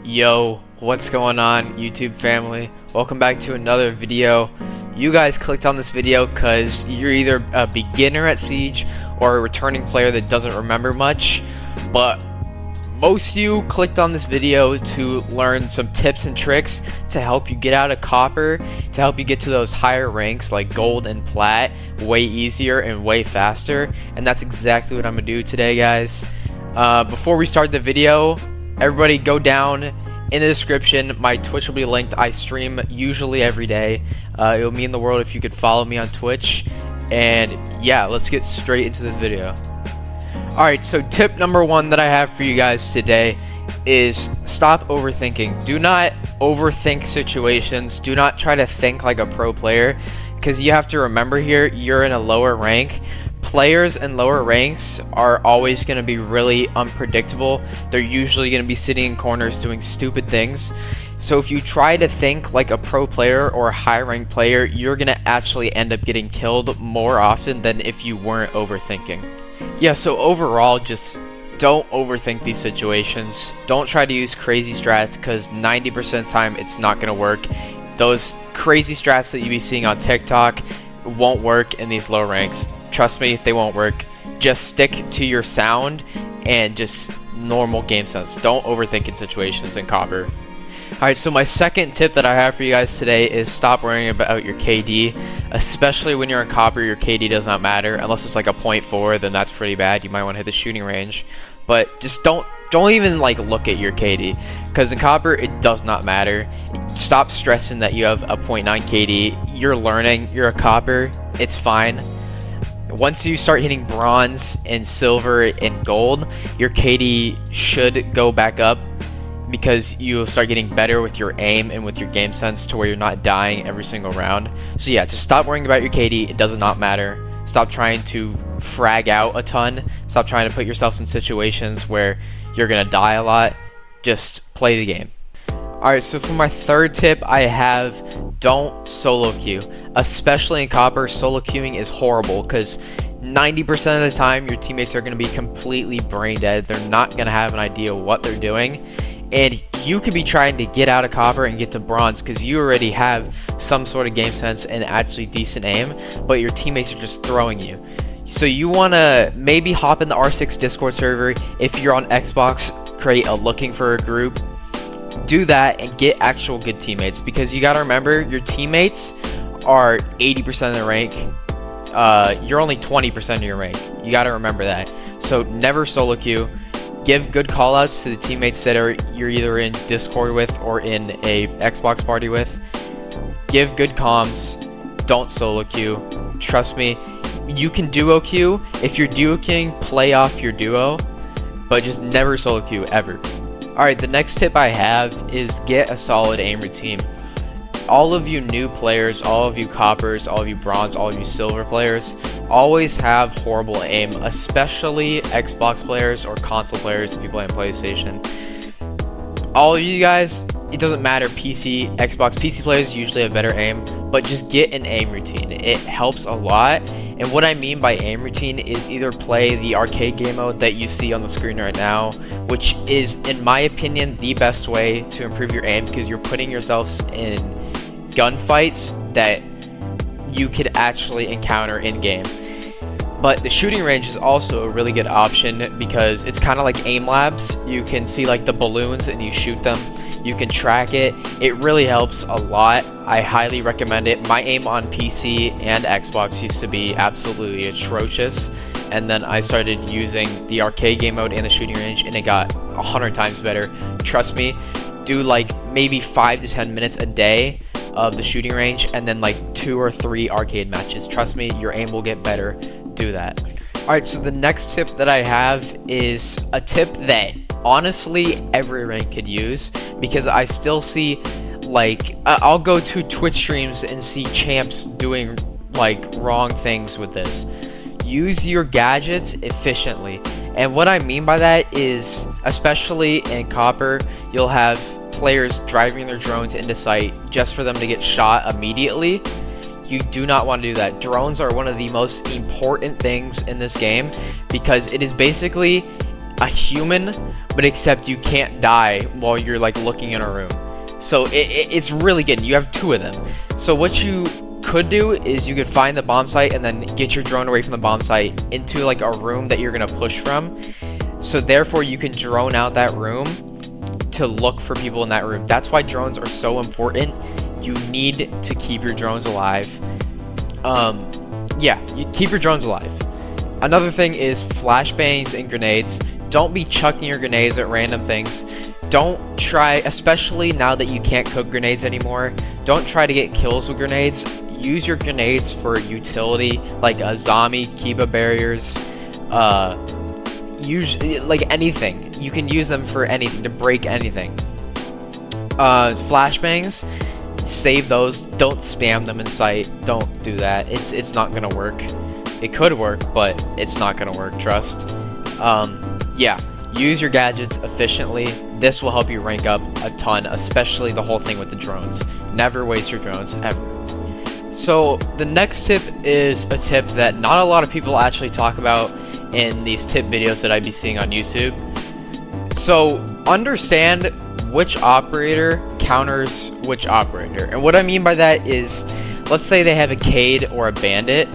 Yo, what's going on, YouTube family? Welcome back to another video. You guys clicked on this video because you're either a beginner at Siege or a returning player that doesn't remember much, but most of you clicked on this video to learn some tips and tricks to help you get out of copper, to help you get to those higher ranks like gold and plat way easier and way faster, and that's exactly what I'm gonna do today, guys. Before we start the video, everybody go down in the description. My Twitch will be linked. I stream usually every day. It will mean the world if you could follow me on Twitch. And yeah, let's get straight into this video. Alright, so tip number one that I have for you guys today is stop overthinking. Do not overthink situations. Do not try to think like a pro player, because you have to remember here, you're in a lower rank. Players in lower ranks are always going to be really unpredictable. They're usually going to be sitting in corners doing stupid things. So if you try to think like a pro player or a high rank player, you're going to actually end up getting killed more often than if you weren't overthinking. Yeah, so overall, just don't overthink these situations. Don't try to use crazy strats, because 90% of the time it's not going to work. Those crazy strats that you be seeing on TikTok won't work in these low ranks. Trust me, they won't work. Just stick to your sound and just normal game sense. Don't overthink in situations in copper. Alright, so my second tip that I have for you guys today is stop worrying about your KD. Especially when you're in copper, your KD does not matter. Unless it's like a 0.4, then that's pretty bad. You might want to hit the shooting range. But just don't even like look at your KD, because in copper it does not matter. Stop stressing that you have a 0.9 KD. You're learning, you're a copper, it's fine. Once you start hitting bronze and silver and gold, your KD should go back up, because you'll start getting better with your aim and with your game sense to where you're not dying every single round. So yeah, just stop worrying about your KD. It does not matter. Stop trying to frag out a ton. Stop trying to put yourselves in situations where you're gonna die a lot. Just play the game. Alright, so for my third tip, I have don't solo queue. Especially in copper, solo queuing is horrible, because 90% of the time your teammates are going to be completely brain dead. They're not going to have an idea what they're doing. And you could be trying to get out of copper and get to bronze because you already have some sort of game sense and actually decent aim, but your teammates are just throwing you. So you want to maybe hop in the R6 Discord server. If you're on Xbox, create a looking for a group. Do that and get actual good teammates, because you got to remember your teammates are 80% of the rank. You're only 20% of your rank. You got to remember that. So never solo queue. Give good callouts to the teammates that you're either in Discord with or in a Xbox party with. Give good comms. Don't solo queue. Trust me, you can duo queue. If you're duo queuing, play off your duo, but just never solo queue ever. Alright, the next tip I have is get a solid aim routine. All of you new players, all of you coppers, all of you bronze, all of you silver players always have horrible aim, especially Xbox players or console players if you play on PlayStation. All of you guys, it doesn't matter, PC, Xbox, PC players usually have better aim, but just get an aim routine. It helps a lot. And what I mean by aim routine is either play the arcade game mode that you see on the screen right now, which is, in my opinion, the best way to improve your aim, because you're putting yourselves in gunfights that you could actually encounter in game. But the shooting range is also a really good option, because it's kind of like aim labs. You can see like the balloons and you shoot them. You can track it. It really helps a lot. I highly recommend it. My aim on PC and Xbox used to be absolutely atrocious, and then I started using the arcade game mode and the shooting range, and it got 100 times better. Trust me. Do like maybe 5 to 10 minutes a day of the shooting range, and then like 2 or 3 arcade matches. Trust me, your aim will get better. Do that. Alright, so the next tip that I have is a tip that honestly every rank could use, because I still see like I'll go to Twitch streams and see champs doing like wrong things with this. Use your gadgets efficiently. And what I mean by that is, especially in copper, you'll have players driving their drones into sight just for them to get shot immediately. You do not want to do that. Drones are one of the most important things in this game, because it is basically a human, but except you can't die while you're like looking in a room. So it's really good. You have 2 of them. So what you could do is you could find the bomb site and then get your drone away from the bomb site into like a room that you're gonna push from. So therefore you can drone out that room to look for people in that room. That's why drones are so important. You need to keep your drones alive. Yeah, you keep your drones alive. Another thing is flashbangs and grenades. Don't be chucking your grenades at random things. Don't try, especially now that you can't cook grenades anymore, don't try to get kills with grenades. Use your grenades for utility, like a zombie, Kiba barriers, like anything. You can use them for anything, to break anything. Flashbangs, save those. Don't spam them in sight. Don't do that. It's not gonna work. It could work, but it's not gonna work, trust. Yeah, use your gadgets efficiently. This will help you rank up a ton, especially the whole thing with the drones. Never waste your drones, ever. So the next tip is a tip that not a lot of people actually talk about in these tip videos that I'd be seeing on YouTube. So understand which operator counters which operator. And what I mean by that is, let's say they have a Cade or a Bandit.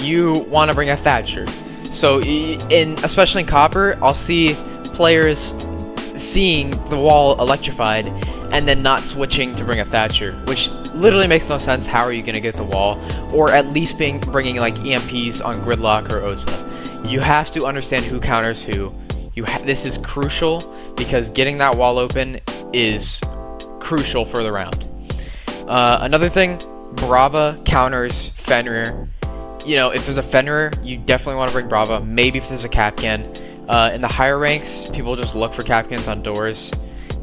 You want to bring a Thatcher. So especially in Copper, I'll see players seeing the wall electrified and then not switching to bring a Thatcher, which literally makes no sense. How are you going to get the wall? Or at least bringing like EMPs on Gridlock or Osa. You have to understand who counters who. This is crucial because getting that wall open is crucial for the round. Another thing, Brava counters Fenrir. You know, if there's a Fenrir, you definitely want to bring Brava. Maybe if there's a Capcan. In the higher ranks, people just look for Capcans on doors.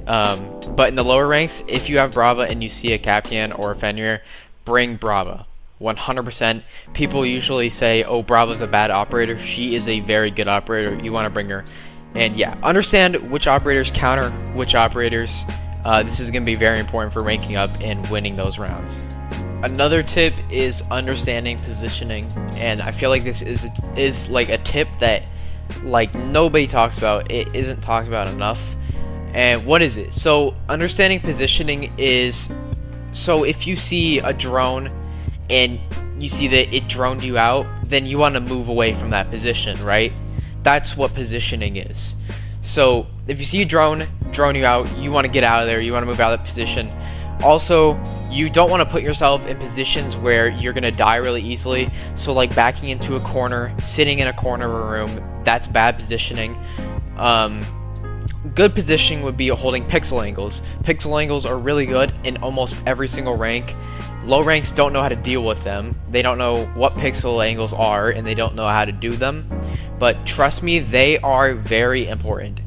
But in the lower ranks, if you have Brava and you see a Capcan or a Fenrir, bring Brava. 100%. People usually say, oh, Brava's a bad operator. She is a very good operator. You want to bring her. And yeah, understand which operators counter which operators. This is going to be very important for ranking up and winning those rounds. Another tip is understanding positioning, and I feel like this is like a tip that like nobody talks about. It isn't talked about enough. And what is it? So understanding positioning is, so if you see a drone and you see that it droned you out, then you want to move away from that position, right? That's what positioning is. So if you see a drone you out, you want to get out of there, you want to move out of that position. Also, you don't want to put yourself in positions where you're going to die really easily. So like backing into a corner, sitting in a corner of a room, that's bad positioning. Good positioning would be holding pixel angles. Pixel angles are really good in almost every single rank. Low ranks don't know how to deal with them. They don't know what pixel angles are, and they don't know how to do them. But trust me, they are very important.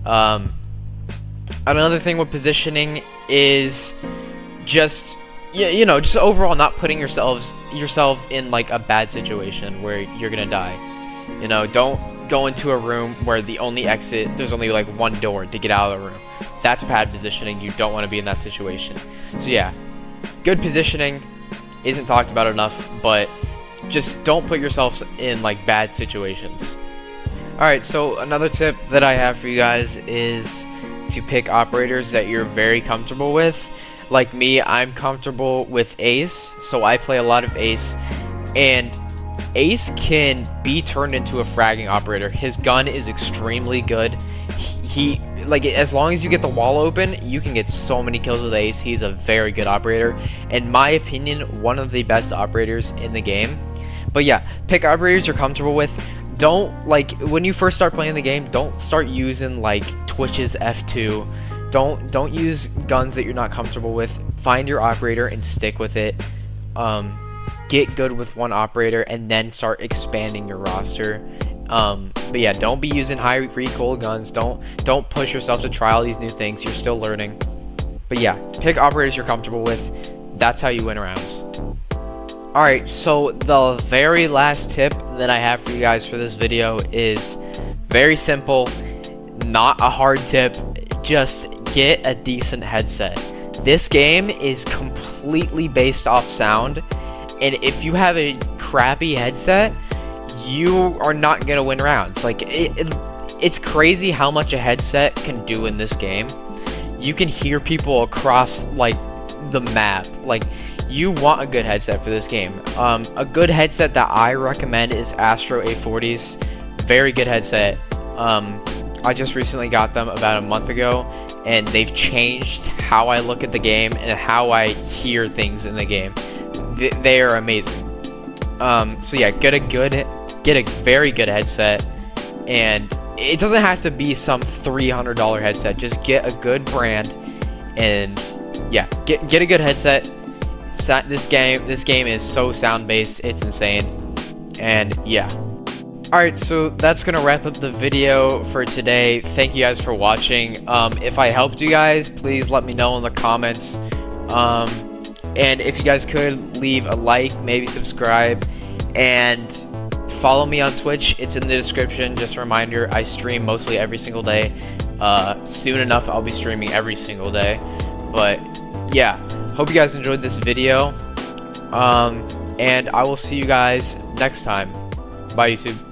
Another thing with positioning is just, you know, just overall not putting yourself in like a bad situation where you're gonna die. You know, don't go into a room where the only exit, there's only like one door to get out of the room. That's bad positioning. You don't want to be in that situation. So yeah, good positioning isn't talked about enough, but just don't put yourself in like bad situations. Alright, so another tip that I have for you guys is to pick operators that you're very comfortable with. Like me, I'm comfortable with Ace, so I play a lot of Ace, and Ace can be turned into a fragging operator. His gun is extremely good. He like, as long as you get the wall open, you can get so many kills with Ace. He's a very good operator. In my opinion, one of the best operators in the game. But yeah, pick operators you're comfortable with. Don't, like, when you first start playing the game, don't start using like Twitch's F2. Don't use guns that you're not comfortable with. Find your operator and stick with it. Get good with one operator and then start expanding your roster. But yeah, don't be using high recoil guns. Don't push yourself to try all these new things. You're still learning. But yeah, pick operators you're comfortable with. That's how you win rounds. Alright, so the very last tip that I have for you guys for this video is very simple, not a hard tip. Just get a decent headset. This game is completely based off sound, and if you have a crappy headset, you are not gonna win rounds. Like, it's crazy how much a headset can do in this game. You can hear people across like the map. Like, you want a good headset for this game. A good headset that I recommend is Astro A40's. Very good headset. I just recently got them about a month ago, and they've changed how I look at the game and how I hear things in the game. They are amazing. So yeah, get a very good headset, and it doesn't have to be some $300 headset. Just get a good brand, and yeah, get a good headset. This game is so sound based, it's insane. And yeah. Alright, so that's gonna wrap up the video for today. Thank you guys for watching. If I helped you guys, please let me know in the comments. And if you guys could leave a like, maybe subscribe, and follow me on Twitch. It's in the description. Just a reminder, I stream mostly every single day. Soon enough, I'll be streaming every single day. But yeah, hope you guys enjoyed this video. And I will see you guys next time. Bye, YouTube.